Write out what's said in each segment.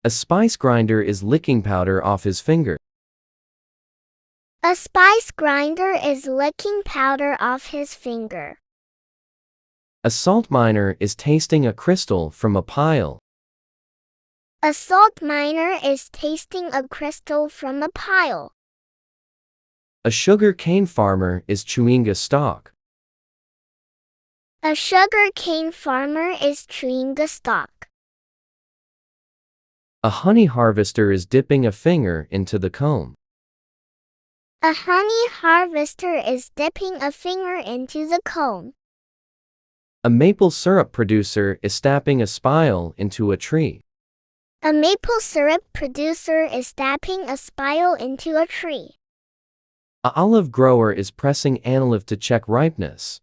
A spice grinder is licking powder off his finger. A spice grinder is licking powder off his finger. A salt miner is tasting a crystal from a pile. A salt miner is tasting a crystal from a pile. A sugar cane farmer is chewing a stalk. A sugar cane farmer is chewing a stalk. A honey harvester is dipping a finger into the comb. A honey harvester is dipping a finger into the comb. A maple syrup producer is snapping a spile into a tree. A maple syrup producer is snapping a spile into a tree. A olive grower is pressing olive to check ripeness.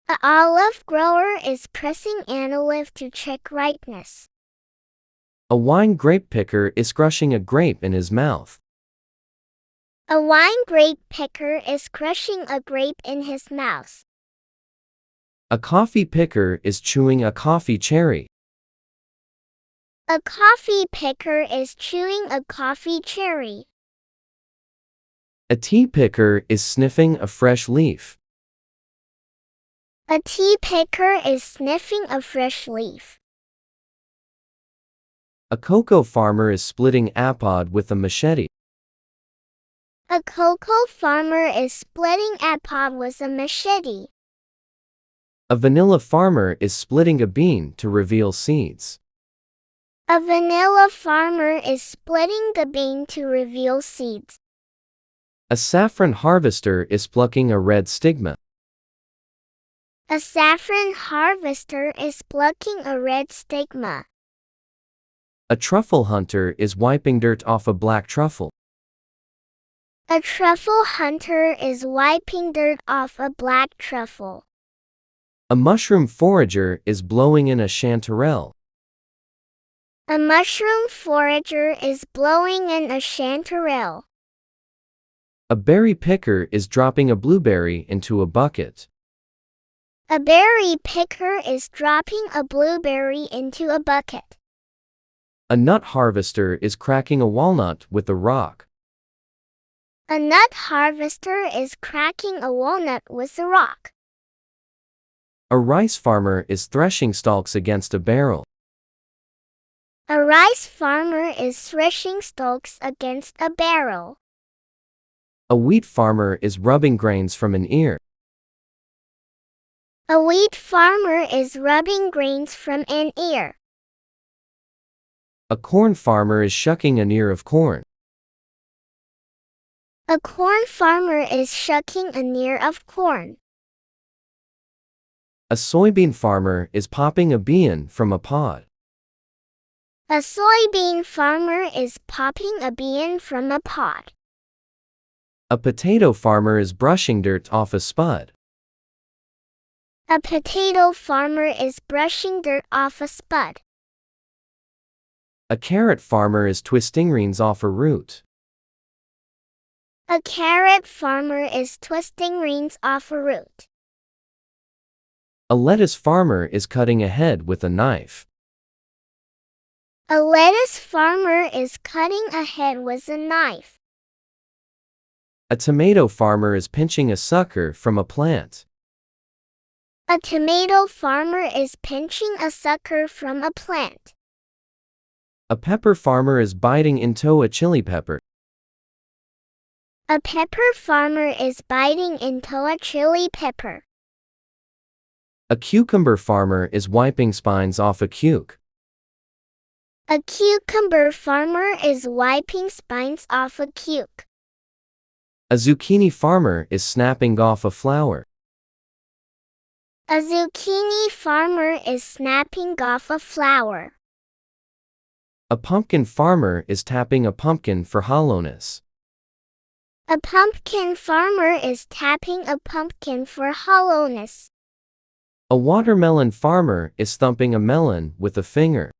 A olive grower is pressing olive to check ripeness. A wine grape picker is crushing a grape in his mouth. A wine grape picker is crushing a grape in his mouth. A coffee picker is chewing a coffee cherry. A coffee picker is chewing a coffee cherry. A tea picker is sniffing a fresh leaf. A tea picker is sniffing a fresh leaf. A cocoa farmer is splitting apod with a machete. A cocoa farmer is splitting apod with a machete. A vanilla farmer is splitting a bean to reveal seeds. A vanilla farmer is splitting the bean to reveal seeds. A saffron harvester is plucking a red stigma. A saffron harvester is plucking a red stigma. A truffle hunter is wiping dirt off a black truffle. A truffle hunter is wiping dirt off a black truffle. A mushroom forager is blowing in a chanterelle. A mushroom forager is blowing in a chanterelle. A berry picker is dropping a blueberry into a bucket. A berry picker is dropping a blueberry into a bucket. A nut harvester is cracking a walnut with a rock. A nut harvester is cracking a walnut with a rock. A rice farmer is threshing stalks against a barrel. A rice farmer is threshing stalks against a barrel. A wheat farmer is rubbing grains from an ear. A wheat farmer is rubbing grains from an ear. A corn farmer is shucking an ear of corn. A corn farmer is shucking an ear of corn. A soybean farmer is popping a bean from a pod. A soybean farmer is popping a bean from a pod. A potato farmer is brushing dirt off a spud. A potato farmer is brushing dirt off a spud. A carrot farmer is twisting greens off a root. A carrot farmer is twisting greens off a root. A lettuce farmer is cutting a head with a knife. A lettuce farmer is cutting a head with a knife. A tomato farmer is pinching a sucker from a plant. A tomato farmer is pinching a sucker from a plant. A pepper farmer is biting into a chili pepper. A pepper farmer is biting into a chili pepper. A cucumber farmer is wiping spines off a cuke. A cucumber farmer is wiping spines off a cuke. A zucchini farmer is snapping off a flower. A zucchini farmer is snapping off a flower. A pumpkin farmer is tapping a pumpkin for hollowness. A pumpkin farmer is tapping a pumpkin for hollowness. A watermelon farmer is thumping a melon with a finger.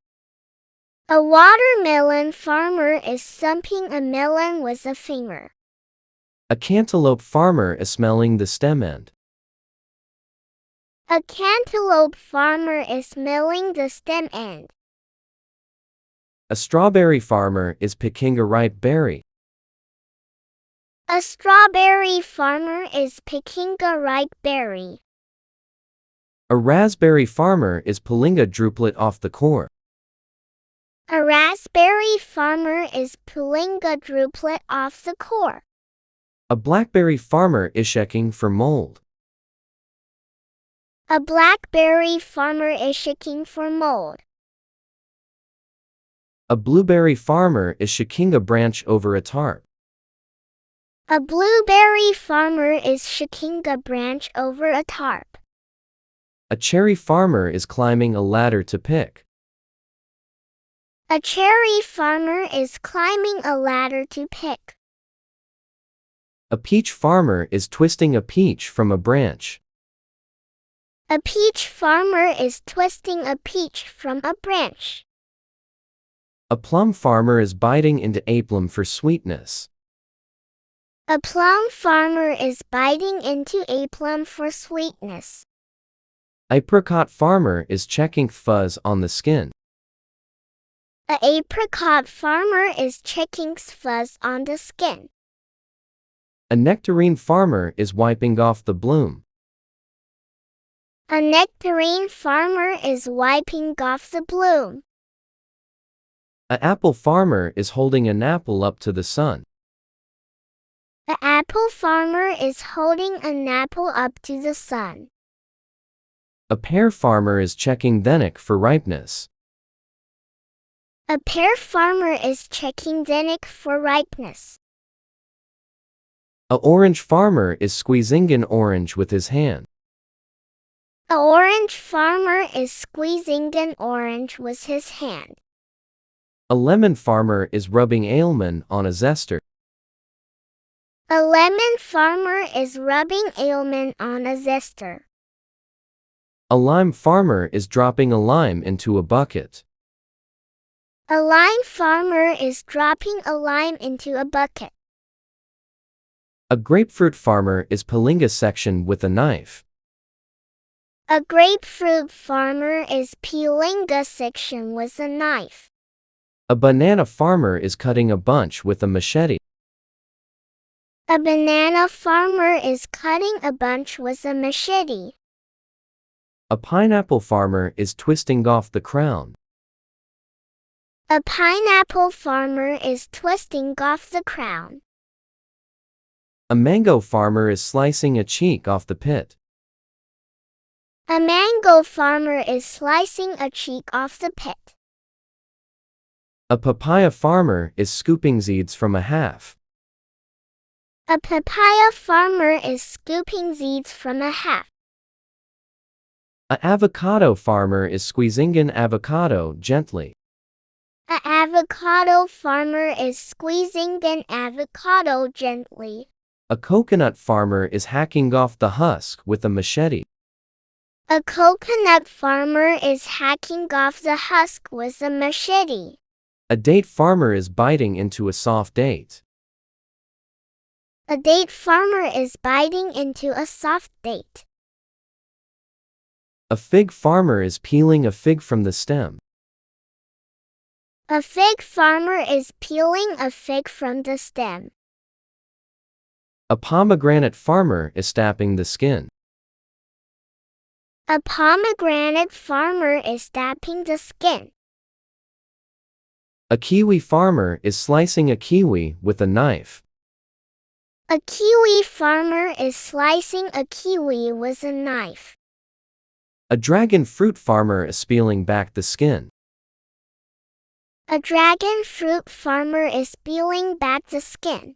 A watermelon farmer is thumping a melon with a finger. A cantaloupe farmer is smelling the stem end. A cantaloupe farmer is smelling the stem end. A strawberry farmer is picking a ripe berry. A strawberry farmer is picking a ripe berry. A raspberry farmer is pulling a druplet off the core. A raspberry farmer is pulling a druplet off the core. A blackberry farmer is checking for mold. A blackberry farmer is checking for mold. A blueberry farmer is shaking a branch over a tarp. A blueberry farmer is shaking a branch over a tarp. A cherry farmer is climbing a ladder to pick. A cherry farmer is climbing a ladder to pick. A peach farmer is twisting a peach from a branch. A peach farmer is twisting a peach from a branch. A plum farmer is biting into a plum for sweetness. A plum farmer is biting into a plum for sweetness. Apricot farmer is checking fuzz on the skin. A apricot farmer is checking fuzz on the skin. A nectarine farmer is wiping off the bloom. A nectarine farmer is wiping off the bloom. An apple farmer is holding an apple up to the sun. The apple farmer is holding an apple up to the sun. A pear farmer is checking dennick for ripeness. A pear farmer is checking dennick for ripeness. A orange farmer is squeezing an orange with his hand. A orange farmer is squeezing an orange with his hand. A lemon farmer is rubbing almond on a zester. A lemon farmer is rubbing almond on a zester. A lime farmer is dropping a lime into a bucket. A lime farmer is dropping a lime into a bucket. A grapefruit farmer is peeling a section with a knife. A grapefruit farmer is peeling a section with a knife. A banana farmer is cutting a bunch with a machete. A banana farmer is cutting a bunch with a machete. A pineapple farmer is twisting off the crown. A pineapple farmer is twisting off the crown. A mango farmer is slicing a cheek off the pit. A mango farmer is slicing a cheek off the pit. A papaya farmer is scooping seeds from a half. A papaya farmer is scooping seeds from a half. An avocado farmer is squeezing an avocado gently. An avocado farmer is squeezing an avocado gently. A coconut farmer is hacking off the husk with a machete. A coconut farmer is hacking off the husk with a machete. A date farmer is biting into a soft date. A date farmer is biting into a soft date. A fig farmer is peeling a fig from the stem. A fig farmer is peeling a fig from the stem. A pomegranate farmer is tapping the skin. A pomegranate farmer is tapping the skin. A kiwi farmer is slicing a kiwi with a knife. A kiwi farmer is slicing a kiwi with a knife. A dragon fruit farmer is peeling back the skin. A dragon fruit farmer is peeling back the skin.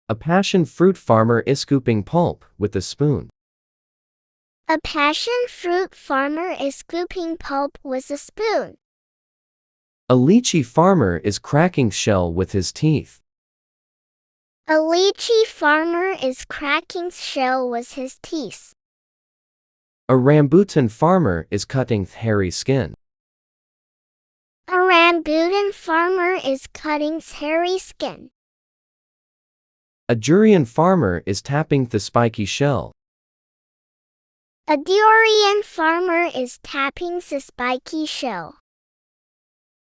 A passion fruit farmer is scooping pulp with a spoon. A passion fruit farmer is scooping pulp with a spoon. A lychee farmer is cracking shell with his teeth. A lychee farmer is cracking shell with his teeth. A rambutan farmer is cutting hairy skin. A rambutan farmer is cutting hairy skin. A durian farmer is tapping the spiky shell. A durian farmer is tapping the spiky shell.